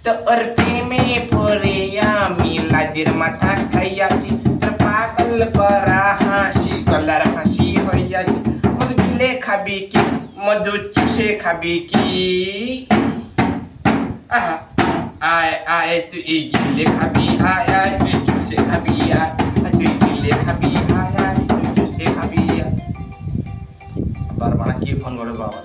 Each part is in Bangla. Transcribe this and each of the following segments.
তোর প্রেমে পড়ে আমি লাজের মাথা খাইয়াছি, তোর পাগল করা হাসি গলার ফাঁসি হইয়াছি। মধু গিলে খাবি কি, মধু চুষে খাবি কি? আয় আয় তুই গিলে খাবি, আয় আয় তুই চুষে খাবি, আয় তুই গিলে খাবি, আয় আয় তুই চুষে খাবি। আবার মানে কি ফোন করে বাবা?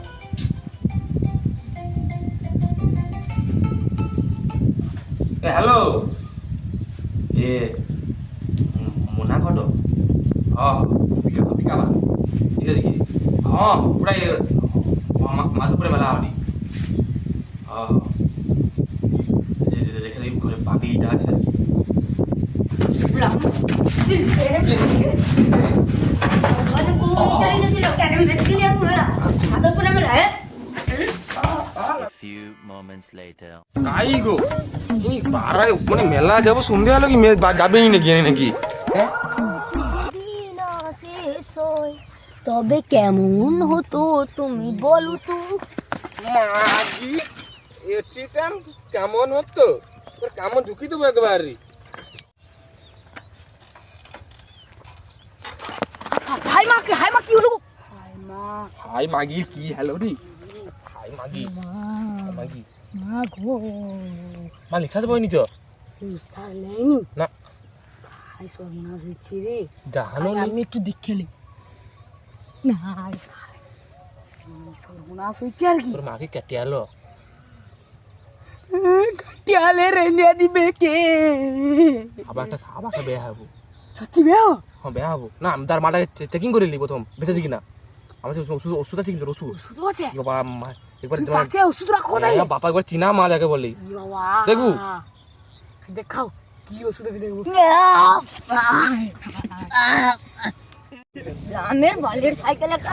হ্যালো, এ মোনা কত? পিকাবা এটা দেখি। পুরা মাধুপুরে মেলা হয়নি। রেখে দেখি ঘরে পাগলিটা আছে। কাই গো পাড়ায় মানে মেলা যাবো সন্ধ্যা হলো কি যাবেই নাকি নাকি? তবে কেমন হতো তুমি বলো তো মাগি, এটিটা কেমন হতো? কেমন ঢুকি দেবো একবার। হাই মা কি হলো? হাই মাগি কি হ্যালো রে? হাই মাগি মাগি মা গো, মা লিখা যাবো নি তো? নেই না হাই সর্বনাশ হচ্ছে রে। জানো আমি একটু দেখেলি না, সর্বনাশ হচ্ছে আর কি। তোর মাকে কেটে আলো কাটিয়ালে রেলিয়া দিবে কে? আবার একটা বেয়া হবো। সত্যি বেয়া? হ্যাঁ বেয়া হবো না। আমি তার মাটাকে চেকিং করে নিলি প্রথম, বেঁচেছি কিনা। আমার ওষুধ আছে কিন্তু ওষুধ আছে বাবা। একবার পাশে ওষুধ রাখো তাই বাবা একবার চিনা মাল যাকে বললি বাবা দেখবো। দেখাও কি ওষুধ দেখবো। গ্রামের বালের সাইকেল একটা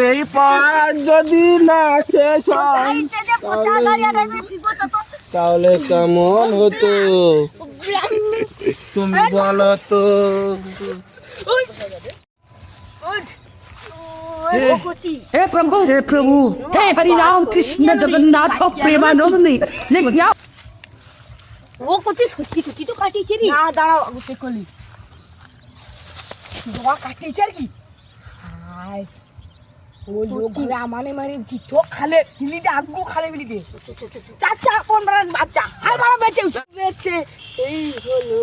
এই পার যদি না শেষ হয় তাহলে কেমন হতো তুমি বলো তো? हे प्रभु हे हरि राम कृष्ण जगन्नाथ प्रेमानंदी ও কত সত্যি সত্যি তো কাটিয়েছে রে। না দাঁড়াও আগে চেক করলি জমা কাটিয়েছে আর কি। হাই ও লোক ঘরে আমানে মারি চোখ খালে দিলিতে আগু খালে বিলিতে চাচা কোন বারান বাচ্চা হাই বারা বেচে বেচে এই হলো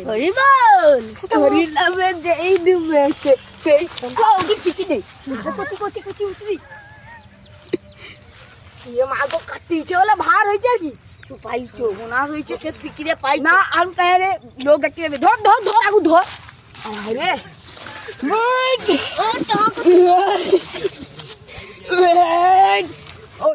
হরিবল হরি নামে দেই দুমেছে সেই কোও কি টিকি দে কতি কতি কতি উঠবি ये मागो কাটিয়েছে বলে ভার হইছে আর কি। তুই পাইছো গোনা হইছে কে বিক্রিয়ে পাই না আর কায় রে লোক দেখতে ধর ধর ধর আগু ধর আরে ও তো